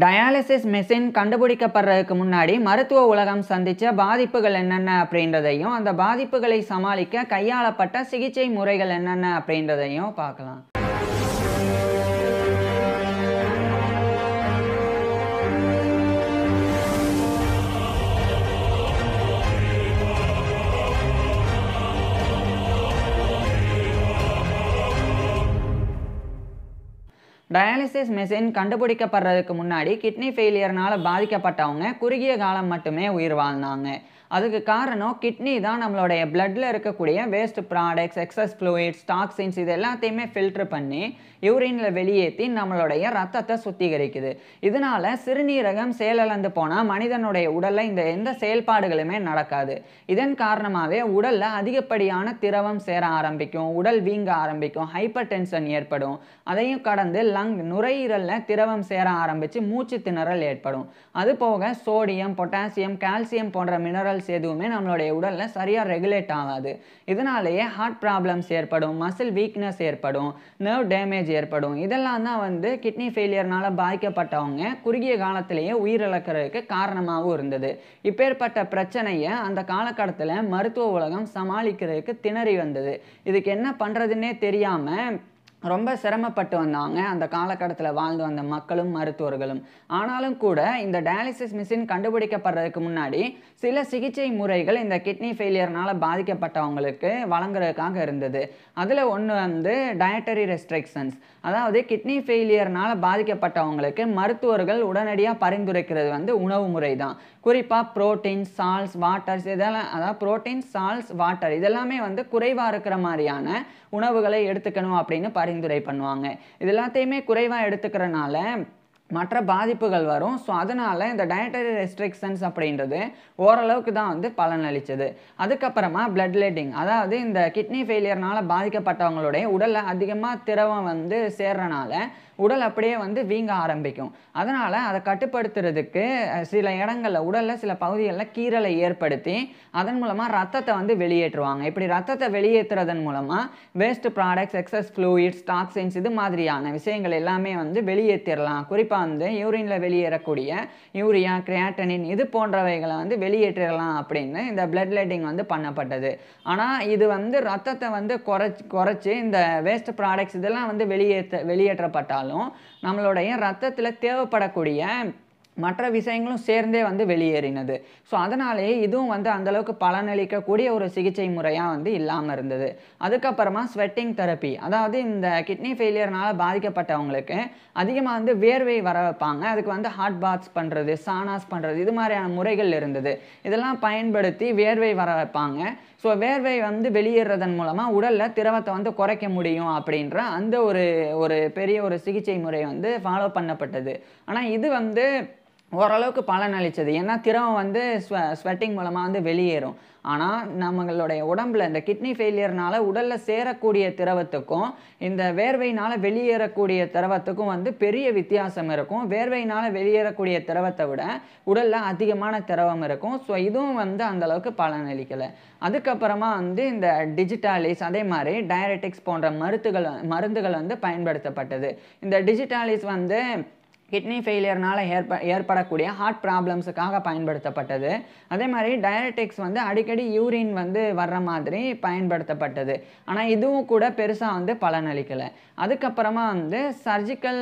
Dialysis machine கண்டுபிடிக்கப்படுறதுக்கு முன்னாடி மருத்துவ உலகம் சந்திச்ச பாதிப்புகள் என்னென்ன அப்படின்றதையும், அந்த பாதிப்புகளை சமாளிக்க கையாளப்பட்ட சிகிச்சை முறைகள் என்னென்ன அப்படின்றதையும் பார்க்கலாம். டயாலிசிஸ் மெஷின் கண்டுபிடிக்கப்படுறதுக்கு முன்னாடி கிட்னி ஃபெயிலியர்னால பாதிக்கப்பட்டவங்க குறுகிய காலம் மட்டுமே உயிர் வாழ்ந்தாங்க. அதுக்கு காரணம் கிட்னி தான் நம்மளுடைய பிளட்ல இருக்கக்கூடிய waste products, excess fluids, toxins இது எல்லாத்தையுமே ஃபில்டர் பண்ணி யூரின்ல வெளியேற்றி நம்மளுடைய ரத்தத்தை சுத்திகரிக்குது. இதனால சிறுநீரகம் செயலிழந்து போனால் மனிதனுடைய உடல்ல இந்த எந்த செயல்பாடுகளுமே நடக்காது. இதன் காரணமாகவே உடல்ல அதிகப்படியான திரவம் சேர ஆரம்பிக்கும், உடல் வீங்க ஆரம்பிக்கும், ஹைப்பர் டென்ஷன் ஏற்படும். அதையும் கடந்து நுரையீரல்ல திரவம் சேர ஆரம்பிச்சு மூச்சு திணறல் ஏற்படும். அது போக சோடியம், பொட்டாசியம், கால்சியம் போன்ற மினரல்ஸ் எதுவுமே நம்மளுடைய உடல்ல சரியா ரெகுலேட் ஆகாது. இதனாலேயே ஹார்ட் ப்ராப்ளம்ஸ் ஏற்படும், மசில் வீக்னஸ் ஏற்படும், நர்வ் டேமேஜ் ஏற்படும். இதெல்லாம் தான் கிட்னி ஃபெயிலியர்னால பாதிக்கப்பட்டவங்க குறுகிய காலத்திலேயே உயிரிழக்கிறதுக்கு காரணமாகவும் இருந்தது. இப்பேற்பட்ட பிரச்சனையை அந்த காலகட்டத்தில் மருத்துவ உலகம் சமாளிக்கிறதுக்கு திணறி வந்தது. இதுக்கு என்ன பண்றதுன்னே தெரியாம ரொம்ப சிரமப்பட்டு வந்தாங்க அந்த காலகட்டத்தில் வாழ்ந்து வந்த மக்களும் மருத்துவர்களும். ஆனாலும் கூட இந்த டயாலிசிஸ் மிஷின் கண்டுபிடிக்கப்படுறதுக்கு முன்னாடி சில சிகிச்சை முறைகள் இந்த கிட்னி ஃபெயிலியர்னால பாதிக்கப்பட்டவங்களுக்கு வழங்குறதுக்காக இருந்தது. அதில் ஒன்று டயட்டரி ரெஸ்ட்ரிக்ஷன்ஸ். அதாவது கிட்னி ஃபெயிலியர்னால பாதிக்கப்பட்டவங்களுக்கு மருத்துவர்கள் உடனடியாக பரிந்துரைக்கிறது உணவு முறை தான். குறிப்பாக புரோட்டீன், சால்ட்ஸ், வாட்டர்ஸ் இதெல்லாம், அதாவது புரோட்டீன், சால்ட்ஸ், வாட்டர் இதெல்லாமே குறைவாக இருக்கிற மாதிரியான உணவுகளை எடுத்துக்கணும் அப்படின்னு பரிந்துரை பண்ணுவாங்க. இது எல்லாத்தையுமே குறைவாக எடுத்துக்கிறனால மற்ற பாதிப்புகள் வரும். ஸோ அதனால் இந்த டயட்டரி ரெஸ்ட்ரிக்ஷன்ஸ் அப்படின்றது ஓரளவுக்கு தான் பலனளித்தது. அதுக்கப்புறமா பிளட் லெட்டிங், அதாவது இந்த கிட்னி ஃபெயிலியர்னால பாதிக்கப்பட்டவங்களுடைய உடலில் அதிகமாக திரவம் சேர்றனால உடல் அப்படியே வீங்க ஆரம்பிக்கும். அதனால் அதை கட்டுப்படுத்துறதுக்கு சில இடங்களில் உடலில் சில பகுதிகளில் கீறலை ஏற்படுத்தி அதன் மூலமாக ரத்தத்தை வெளியேற்றுவாங்க. இப்படி ரத்தத்தை வெளியேற்றுறதன் மூலமாக waste products, excess fluids, toxins இது மாதிரியான விஷயங்கள் எல்லாமே வெளியேற்றிடலாம். குறிப்பாக யூரினில் வெளியேறக்கூடிய யூரியா, கிரியாட்டனின் இது போன்றவைகளை வெளியேற்றிடலாம் அப்படின்னு இந்த பிளட் லெட்டிங் பண்ணப்பட்டது. ஆனால் இது ரத்தத்தை குறைச்சி இந்த வேஸ்ட் ப்ராடக்ட்ஸ் இதெல்லாம் வெளியேற்றப்பட்டாலும் நம்மளுடைய ரத்தத்தில் தேவைப்படக்கூடிய மற்ற விஷயங்களும் சேர்ந்தே வெளியேறினது. ஸோ அதனாலேயே இதுவும் அந்தளவுக்கு பலனளிக்கக்கூடிய ஒரு சிகிச்சை முறையாக இல்லாமல் இருந்தது. அதுக்கப்புறமா ஸ்வெட்டிங் தெரப்பி, அதாவது இந்த கிட்னி ஃபெயிலியர்னால பாதிக்கப்பட்டவங்களுக்கு அதிகமாக வேர்வை வர வைப்பாங்க. அதுக்கு ஹாட் பாத்ஸ் பண்ணுறது, சானாஸ் பண்ணுறது இது மாதிரியான முறைகள் இருந்தது. இதெல்லாம் பயன்படுத்தி வேர்வை வர வைப்பாங்க. ஸோ வேர்வை வெளியேறதன் மூலமாக உடலில் திரவத்தை குறைக்க முடியும் அப்படின்ற அந்த ஒரு பெரிய ஒரு சிகிச்சை முறை ஃபாலோ பண்ணப்பட்டது. ஆனால் இது ஓரளவுக்கு பலனளித்தது. ஏன்னா திரவம் ஸ்வெட்டிங் மூலமாக வெளியேறும். ஆனால் நம்மளுடைய உடம்புல இந்த கிட்னி ஃபெயிலியர்னால உடலில் சேரக்கூடிய திரவத்துக்கும் இந்த வேர்வையினால் வெளியேறக்கூடிய திரவத்துக்கும் பெரிய வித்தியாசம் இருக்கும். வேர்வையினால் வெளியேறக்கூடிய திரவத்தை விட உடலில் அதிகமான திரவம் இருக்கும். ஸோ இதுவும் அந்தளவுக்கு பலனளிக்கலை. அதுக்கப்புறமா இந்த டிஜிட்டாலிஸ், அதே மாதிரி டயரெட்டிக்ஸ் போன்ற மருந்துகள் பயன்படுத்தப்பட்டது. இந்த டிஜிட்டாலிஸ் கிட்னி ஃபெயிலியர்னால ஏற்படக்கூடிய ஹார்ட் ப்ராப்ளம்ஸுக்காக பயன்படுத்தப்பட்டது. அதே மாதிரி டயரெட்டிக்ஸ் அடிக்கடி யூரின் வர்ற மாதிரி பயன்படுத்தப்பட்டது. ஆனால் இதுவும் கூட பெருசாக பலனளிக்கலை. அதுக்கப்புறமா சர்ஜிக்கல்,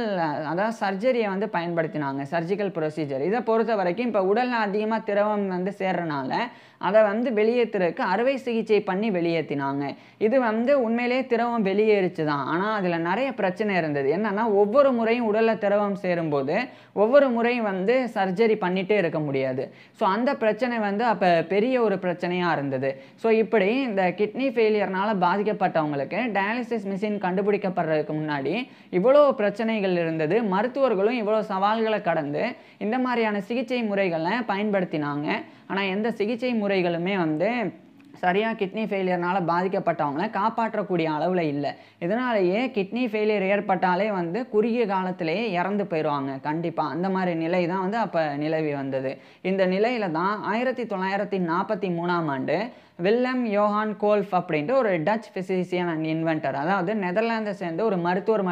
அதாவது சர்ஜரியை பயன்படுத்தினாங்க, சர்ஜிக்கல் ப்ரொசீஜர். இதை பொறுத்த வரைக்கும் இப்போ உடலில் அதிகமாக திரவம் சேர்றனால அதை வெளியேற்றுறதுக்கு அறுவை சிகிச்சை பண்ணி வெளியேற்றினாங்க. இது உண்மையிலே திரவம் வெளியேறிச்சு தான். ஆனால் அதில் நிறைய பிரச்சனை இருந்தது. என்னன்னா ஒவ்வொரு முறையும் உடலில் திரவம் சேரும்போது ஒவ்வொரு முறையும் சர்ஜரி பண்ணிகிட்டே இருக்க முடியாது. ஸோ அந்த பிரச்சனை அப்போ பெரிய ஒரு பிரச்சனையாக இருந்தது. ஸோ இப்படி இந்த கிட்னி ஃபெயிலியர்னால பாதிக்கப்பட்டவங்களுக்கு டயாலிசிஸ் மிஷின் கண்டுபிடிக்கப்படுறதுக்கு முன்னாடி இவ்வளோ பிரச்சனைகள் இருந்தது. மருத்துவர்களும் இவ்வளோ சவால்களை கடந்து இந்த மாதிரியான சிகிச்சை முறைகளை பயன்படுத்தினாங்க. ஆனால் எந்த சிகிச்சை முறைகளுமே சரியாக கிட்னி ஃபெயிலியர்னால பாதிக்கப்பட்டவங்களை காப்பாற்றக்கூடிய அளவில் இல்லை. இதனாலேயே கிட்னி ஃபெயிலியர் ஏற்பட்டாலே குறுகிய காலத்திலேயே இறந்து போயிடுவாங்க கண்டிப்பாக. அந்த மாதிரி நிலை தான் அப்போ நிலவி வந்தது. இந்த நிலையில தான் 1943ஆம் ஆண்டு வில்லம் யோஹான் கோல்ஃப் அப்படின்ட்டு ஒரு டச் ஃபிசிசியன் அண்ட் இன்வென்டர், அதாவது நெதர்லாந்தை சேர்ந்த ஒரு மருத்துவர்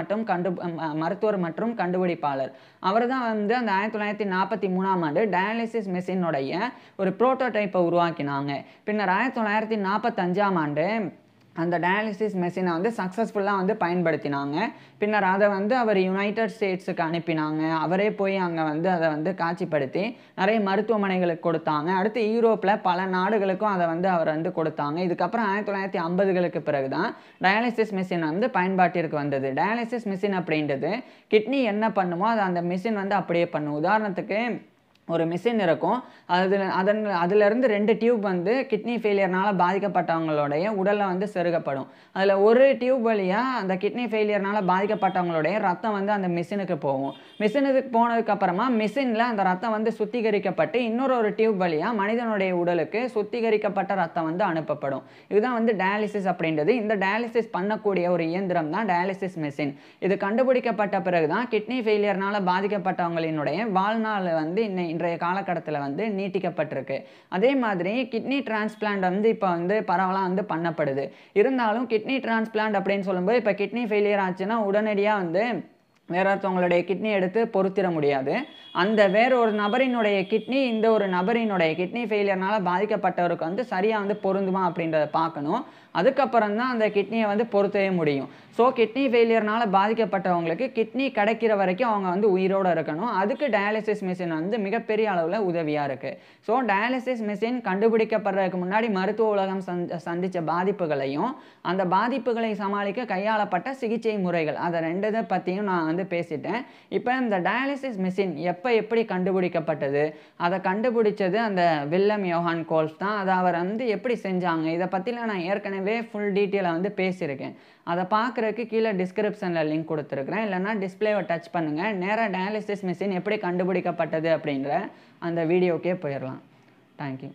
மற்றும் கண்டுபிடிப்பாளர். அவர் தான் வந்து அந்த 1943ஆம் ஆண்டு டயாலிசிஸ் மெஷினுடைய ஒரு புரோட்டோடைப்பை உருவாக்கினாங்க. பின்னர் 1945ஆம் ஆண்டு அந்த டயாலிசிஸ் மெஷினை வந்து சக்ஸஸ்ஃபுல்லாக வந்து பயன்படுத்தினாங்க. பின்னர் அதை வந்து அவர் யுனைடெட் ஸ்டேட்ஸுக்கு அனுப்பினாங்க. அவரே போய் அங்கே வந்து அதை வந்து காட்சிப்படுத்தி நிறைய மருத்துவமனைகளுக்கு கொடுத்தாங்க. அடுத்து யூரோப்பில் பல நாடுகளுக்கும் அதை வந்து அவர் வந்து கொடுத்தாங்க. இதுக்கப்புறம் 1950களுக்கு பிறகு தான் டயாலிசிஸ் மெஷின் வந்து பயன்பாட்டிற்கு வந்தது. டயாலிசிஸ் மெஷின் அப்படின்றது கிட்னி என்ன பண்ணுமோ அதை அந்த மிஷின் வந்து அப்படியே பண்ணும். உதாரணத்துக்கு ஒரு மிஷின் இருக்கும். அதிலிருந்து 2 டியூப் வந்து கிட்னி ஃபெயிலியர்னால் பாதிக்கப்பட்டவங்களுடைய உடலில் வந்து செருகப்படும். அதில் ஒரு டியூப் வழியாக அந்த கிட்னி ஃபெயிலியர்னால் பாதிக்கப்பட்டவங்களுடைய ரத்தம் வந்து அந்த மிஷினுக்கு போகும். மிஷினுக்கு போனதுக்கப்புறமா மிஷினில் அந்த ரத்தம் வந்து சுத்திகரிக்கப்பட்டு ஒரு டியூப் வழியாக மனிதனுடைய உடலுக்கு சுத்திகரிக்கப்பட்ட ரத்தம் வந்து அனுப்பப்படும். இதுதான் வந்து டயாலிசிஸ் அப்படின்றது. இந்த டயாலிசிஸ் பண்ணக்கூடிய ஒரு இயந்திரம் தான் டயாலிசிஸ் மெஷின். இது கண்டுபிடிக்கப்பட்ட பிறகு தான் கிட்னி ஃபெயிலியர்னால் பாதிக்கப்பட்டவங்களினுடைய வாழ்நாள் வந்து இன்றைய காலகட்டத்தில் வந்து நீட்டிக்கப்பட்டிருக்கு. அதே மாதிரி கிட்னி டிரான்ஸ்பிளான்ட் வந்து இப்போ வந்து பரவலாக வந்து பண்ணப்படுது. இருந்தாலும் கிட்னி டிரான்ஸ்பிளான்ட் அப்படின்னு சொல்லும்போது இப்போ கிட்னி ஃபெயிலியர் ஆச்சுன்னா உடனடியாக வந்து வேற ஒருத்தவங்களுடைய கிட்னி எடுத்து பொருத்திட முடியாது. அந்த வேற ஒரு நபரினுடைய கிட்னி இந்த ஒரு நபரினுடைய கிட்னி ஃபெயிலியர்னால பாதிக்கப்பட்டவருக்கு வந்து சரியாக வந்து பொருந்துமா அப்படின்றத பார்க்கணும். அதுக்கப்புறம் தான் அந்த கிட்னியை வந்து பொருத்தவே முடியும். ஸோ கிட்னி ஃபெயிலியர்னால பாதிக்கப்பட்டவங்களுக்கு கிட்னி கிடைக்கிற வரைக்கும் அவங்க வந்து உயிரோடு இருக்கணும். அதுக்கு டயாலிசிஸ் மிஷின் வந்து மிகப்பெரிய அளவில் உதவியாக இருக்குது. ஸோ டயாலிசிஸ் மிஷின் கண்டுபிடிக்கப்படுறதுக்கு முன்னாடி மருத்துவ உலகம் சந்தித்த பாதிப்புகளையும் அந்த பாதிப்புகளை சமாளிக்க கையாளப்பட்ட சிகிச்சை முறைகள் அதை 2 இதை பற்றியும் நான் வந்து பேசிட்டேன். இப்போ இந்த டயாலிசிஸ் மிஷின் எப்படி கண்டுபிடிக்கப்பட்டது, அதை கண்டுபிடிச்சது அந்த வில்லம் யோஹான் கோல்ஃப் தான். அதை அவர் வந்து எப்படி செஞ்சாங்க, இதை பற்றிலாம் நான் ஏற்கனவே ஃபுல் டீட்டெயிலாக வந்து பேசியிருக்கேன். அதை பார்க்குறதுக்கு கீழே டிஸ்கிரிப்ஷனில் லிங்க் கொடுத்துருக்குறேன். இல்லைனா டிஸ்பிளேவை டச் பண்ணுங்கள். நேராக டயாலிசிஸ் மிஷின் எப்படி கண்டுபிடிக்கப்பட்டது அப்படின்ற அந்த வீடியோக்கே போயிடலாம். தேங்க்யூ.